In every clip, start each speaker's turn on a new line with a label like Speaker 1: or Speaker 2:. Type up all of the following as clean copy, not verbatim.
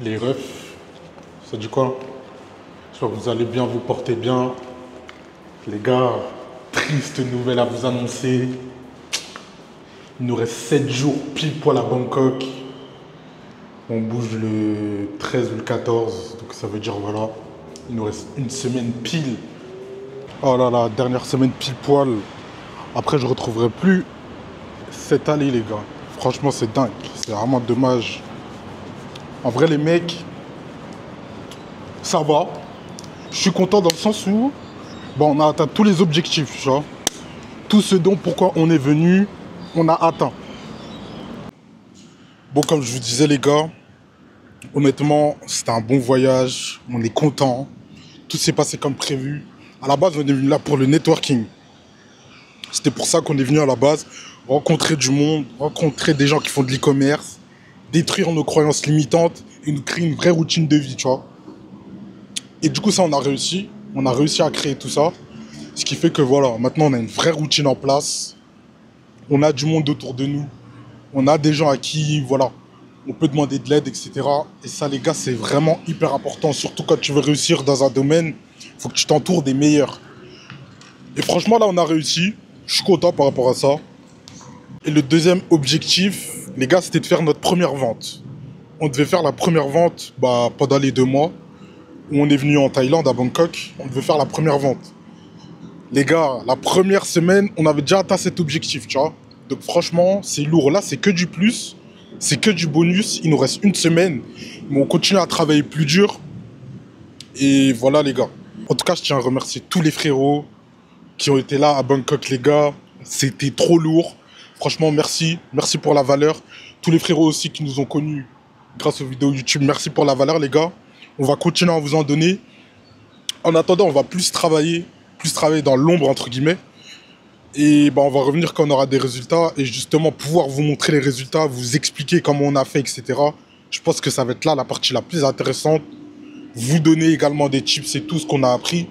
Speaker 1: Les refs, ça dit quoi? J'espère que vous allez bien, vous portez bien. Les gars, triste nouvelle à vous annoncer. Il nous reste 7 jours pile poil à Bangkok. On bouge le 13 ou le 14, donc ça veut dire voilà. Il nous reste une semaine pile. Oh là là, dernière semaine pile poil. Après, je retrouverai plus cette année, les gars. Franchement, c'est dingue. C'est vraiment dommage. En vrai, les mecs, ça va. Je suis content dans le sens où bon, on a atteint tous les objectifs, tu vois. Tout ce dont pourquoi on est venu, on a atteint. Bon, comme je vous disais, les gars, honnêtement, c'était un bon voyage. On est content. Tout s'est passé comme prévu. À la base, on est venu là pour le networking. C'était pour ça qu'on est venu à la base. Rencontrer du monde, rencontrer des gens qui font de l'e-commerce, détruire nos croyances limitantes et nous créer une vraie routine de vie, tu vois. Et du coup, ça, on a réussi. On a réussi à créer tout ça. Ce qui fait que voilà, maintenant, on a une vraie routine en place. On a du monde autour de nous. On a des gens à qui, voilà, on peut demander de l'aide, etc. Et ça, les gars, c'est vraiment hyper important. Surtout quand tu veux réussir dans un domaine, il faut que tu t'entoures des meilleurs. Et franchement, là, on a réussi. Je suis content par rapport à ça. Et le deuxième objectif, les gars, c'était de faire notre première vente. On devait faire la première vente pendant les 2 mois où on est venu en Thaïlande, à Bangkok. On devait faire la première vente. Les gars, la première semaine, on avait déjà atteint cet objectif, tu vois. Donc franchement, c'est lourd. Là, c'est que du plus. C'est que du bonus. Il nous reste une semaine. Mais on continue à travailler plus dur. Et voilà, les gars. En tout cas, je tiens à remercier tous les frérots qui ont été là à Bangkok, les gars. C'était trop lourd. Franchement, merci. Merci pour la valeur. Tous les frérots aussi qui nous ont connus grâce aux vidéos YouTube. Merci pour la valeur, les gars. On va continuer à vous en donner. En attendant, on va plus travailler dans l'ombre, entre guillemets. Et on va revenir quand on aura des résultats. Et justement, pouvoir vous montrer les résultats, vous expliquer comment on a fait, etc. Je pense que ça va être là la partie la plus intéressante. Vous donner également des tips et tout ce qu'on a appris.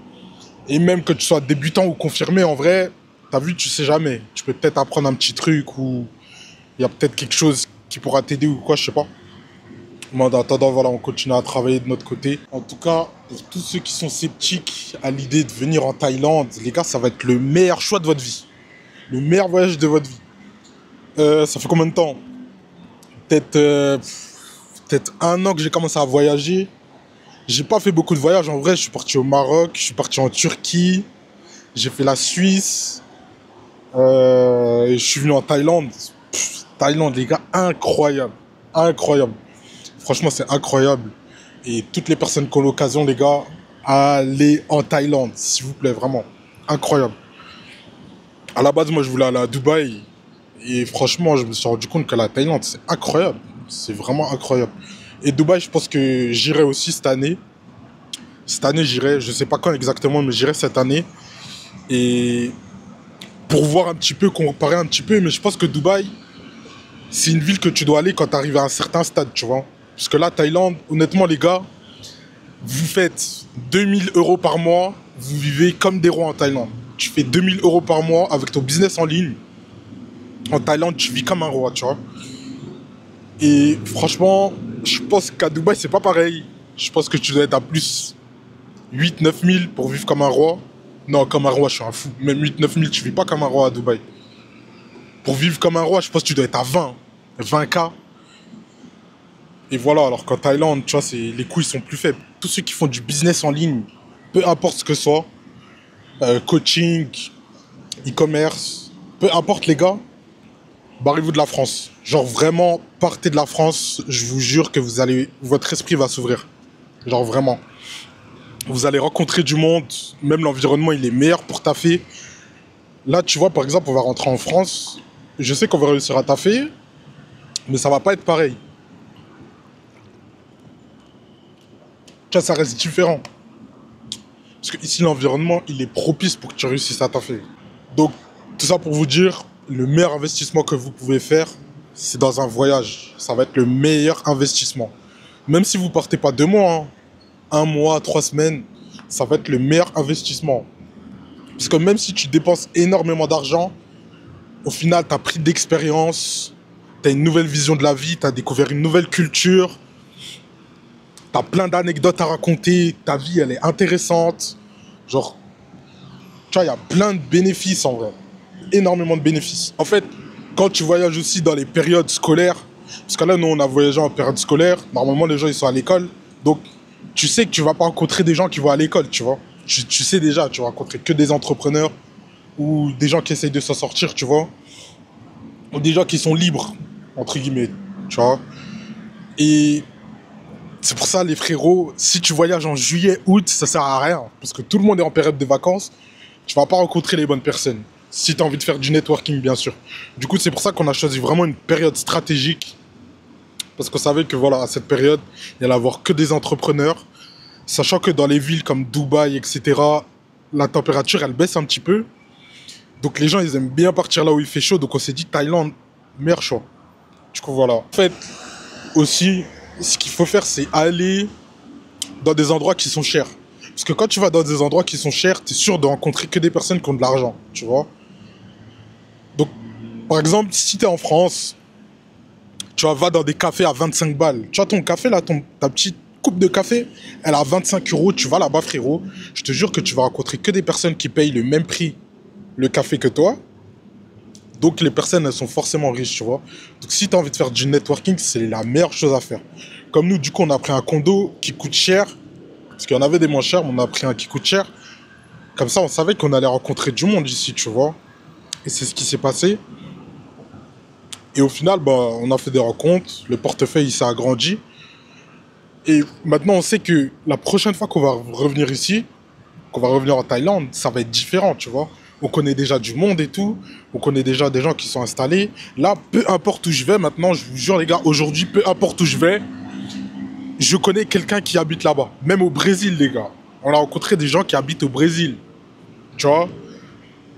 Speaker 1: Et même que tu sois débutant ou confirmé, en vrai, t'as vu, tu sais jamais. Tu peux peut-être apprendre un petit truc ou il y a peut-être quelque chose qui pourra t'aider ou quoi, je sais pas. Mais en attendant, voilà, on continue à travailler de notre côté. En tout cas, pour tous ceux qui sont sceptiques à l'idée de venir en Thaïlande, les gars, ça va être le meilleur choix de votre vie. Le meilleur voyage de votre vie. Ça fait combien de temps? Peut-être 1 an que j'ai commencé à voyager. J'ai pas fait beaucoup de voyages en vrai. Je suis parti au Maroc, je suis parti en Turquie, j'ai fait la Suisse, et je suis venu en Thaïlande. Thaïlande, les gars, incroyable. Incroyable. Franchement, c'est incroyable. Et toutes les personnes qui ont l'occasion, les gars, allez en Thaïlande, s'il vous plaît, vraiment. Incroyable. À la base, moi, je voulais aller à Dubaï. Et franchement, je me suis rendu compte que la Thaïlande, c'est incroyable. C'est vraiment incroyable. Et Dubaï, je pense que j'irai aussi cette année. Cette année, j'irai. Je sais pas quand exactement, mais j'irai cette année. Et pour voir un petit peu, comparer un petit peu. Mais je pense que Dubaï, c'est une ville que tu dois aller quand tu arrives à un certain stade, tu vois. Parce que là, Thaïlande, honnêtement, les gars, vous faites 2 000 € par mois, vous vivez comme des rois en Thaïlande. Tu fais 2 000 € par mois avec ton business en ligne. En Thaïlande, tu vis comme un roi, tu vois. Et franchement, je pense qu'à Dubaï, c'est pas pareil. Je pense que tu dois être à plus 8 000 à 9 000 pour vivre comme un roi. Non, comme un roi, je suis un fou. Même 8 000 à 9 000, tu vis pas comme un roi à Dubaï. Pour vivre comme un roi, je pense que tu dois être à 20K. Et voilà, alors qu'en Thaïlande, tu vois, les coûts, ils sont plus faibles. Tous ceux qui font du business en ligne, peu importe ce que ce soit, coaching, e-commerce, peu importe les gars, barrez-vous de la France. Genre vraiment, partez de la France, je vous jure que votre esprit va s'ouvrir. Genre vraiment. Vous allez rencontrer du monde, même l'environnement, il est meilleur pour taffer. Là, tu vois, par exemple, on va rentrer en France. Je sais qu'on va réussir à taffer, mais ça va pas être pareil. Tu vois, ça reste différent. Parce que ici, l'environnement, il est propice pour que tu réussisses à taffer. Donc, tout ça pour vous dire, le meilleur investissement que vous pouvez faire, c'est dans un voyage. Ça va être le meilleur investissement. Même si vous partez pas 2 mois, hein, 1 mois, 3 semaines, ça va être le meilleur investissement. Parce que même si tu dépenses énormément d'argent, au final, tu as pris d'expérience, tu as une nouvelle vision de la vie, tu as découvert une nouvelle culture. T'as plein d'anecdotes à raconter, ta vie, elle est intéressante. Genre, tu vois, il y a plein de bénéfices en vrai. Énormément de bénéfices. En fait, quand tu voyages aussi dans les périodes scolaires, parce que là, nous, on a voyagé en période scolaire, normalement, les gens, ils sont à l'école. Donc, tu sais que tu vas pas rencontrer des gens qui vont à l'école, tu vois. Tu sais déjà, tu vas rencontrer que des entrepreneurs ou des gens qui essayent de s'en sortir, tu vois. Ou des gens qui sont libres, entre guillemets, tu vois. Et c'est pour ça, les frérots, si tu voyages en juillet, août, ça sert à rien. Parce que tout le monde est en période de vacances. Tu vas pas rencontrer les bonnes personnes. Si tu as envie de faire du networking, bien sûr. Du coup, c'est pour ça qu'on a choisi vraiment une période stratégique. Parce qu'on savait que, voilà, à cette période, il y allait avoir que des entrepreneurs. Sachant que dans les villes comme Dubaï, etc., la température, elle baisse un petit peu. Donc les gens, ils aiment bien partir là où il fait chaud. Donc on s'est dit, Thaïlande, meilleur choix. Du coup, voilà. En fait, aussi, ce qu'il faut faire, c'est aller dans des endroits qui sont chers. Parce que quand tu vas dans des endroits qui sont chers, tu es sûr de rencontrer que des personnes qui ont de l'argent, tu vois. Donc, par exemple, si tu es en France, tu vas dans des cafés à 25 balles. Tu as ton café, là, ta petite coupe de café, elle est à 25 euros. Tu vas là-bas, frérot. Je te jure que tu vas rencontrer que des personnes qui payent le même prix le café que toi. Donc, les personnes, elles sont forcément riches, tu vois. Donc, si tu as envie de faire du networking, c'est la meilleure chose à faire. Comme nous, du coup, on a pris un condo qui coûte cher. Parce qu'il y en avait des moins chers, mais on a pris un qui coûte cher. Comme ça, on savait qu'on allait rencontrer du monde ici, tu vois. Et c'est ce qui s'est passé. Et au final, bah, on a fait des rencontres. Le portefeuille, il s'est agrandi. Et maintenant, on sait que la prochaine fois qu'on va revenir ici, qu'on va revenir en Thaïlande, ça va être différent, tu vois. On connaît déjà du monde et tout. On connaît déjà des gens qui sont installés. Là, peu importe où je vais, maintenant, je vous jure, les gars, aujourd'hui, peu importe où je vais, je connais quelqu'un qui habite là-bas. Même au Brésil, les gars. On a rencontré des gens qui habitent au Brésil. Tu vois,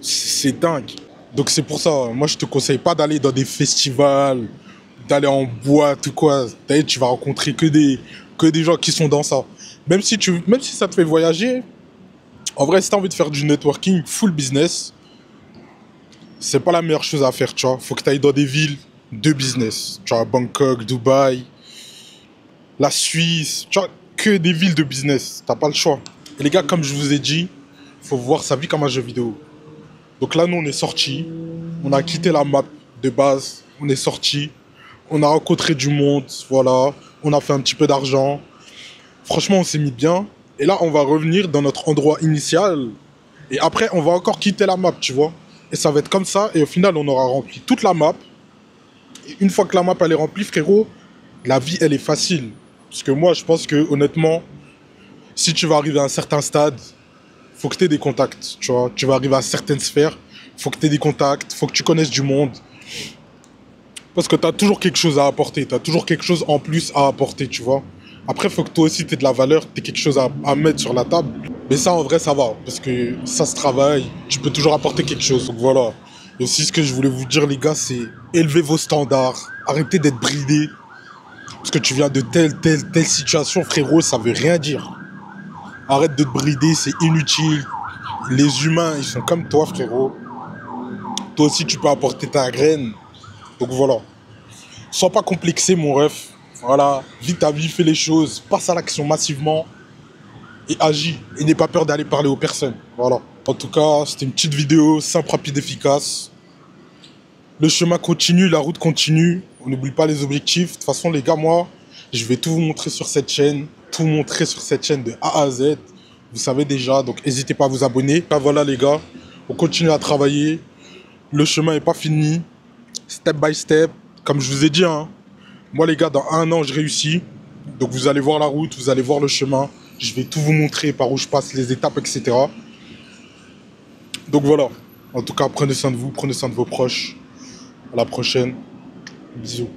Speaker 1: c'est dingue. Donc c'est pour ça, moi je te conseille pas d'aller dans des festivals, d'aller en boîte ou quoi. Tu vas rencontrer que des gens qui sont dans ça. Même si ça te fait voyager, en vrai, si tu as envie de faire du networking full business, c'est pas la meilleure chose à faire, tu vois. Faut que tu ailles dans des villes de business. Tu vois, Bangkok, Dubaï, la Suisse, tu vois, que des villes de business. T'as pas le choix. Et les gars, comme je vous ai dit, faut voir sa vie comme un jeu vidéo. Donc là, nous, on est sortis. On a quitté la map de base. On est sortis. On a rencontré du monde. Voilà. On a fait un petit peu d'argent. Franchement, on s'est mis bien. Et là, on va revenir dans notre endroit initial. Et après, on va encore quitter la map, tu vois. Et ça va être comme ça. Et au final, on aura rempli toute la map. Et une fois que la map, elle est remplie, frérot, la vie, elle est facile. Parce que moi, je pense que, honnêtement, si tu vas arriver à un certain stade, faut que tu aies des contacts, tu vois. Tu vas arriver à certaines sphères, faut que tu aies des contacts, faut que tu connaisses du monde. Parce que tu as toujours quelque chose à apporter, tu as toujours quelque chose en plus à apporter, tu vois. Après, faut que toi aussi, tu aies de la valeur, tu aies quelque chose à mettre sur la table. Mais ça, en vrai, ça va, parce que ça se travaille, tu peux toujours apporter quelque chose. Donc voilà. Et aussi, ce que je voulais vous dire, les gars, c'est élevez vos standards, arrêtez d'être bridés. Parce que tu viens de telle situation, frérot, ça veut rien dire. Arrête de te brider, c'est inutile. Les humains, ils sont comme toi, frérot. Toi aussi, tu peux apporter ta graine. Donc voilà. Sois pas complexé, mon ref. Voilà. Vis ta vie, fais les choses. Passe à l'action massivement. Et agis. Et n'aie pas peur d'aller parler aux personnes. Voilà. En tout cas, c'était une petite vidéo simple, rapide, efficace. Le chemin continue, la route continue. On n'oublie pas les objectifs. De toute façon, les gars, moi, je vais tout vous montrer sur cette chaîne. Tout vous montrer sur cette chaîne de A à Z. Vous savez déjà, donc n'hésitez pas à vous abonner. Ah, voilà, les gars. On continue à travailler. Le chemin n'est pas fini. Step by step. Comme je vous ai dit, hein, moi, les gars, dans 1 an, je réussis. Donc, vous allez voir la route, vous allez voir le chemin. Je vais tout vous montrer par où je passe, les étapes, etc. Donc, voilà. En tout cas, prenez soin de vous, prenez soin de vos proches. À la prochaine. Bisous.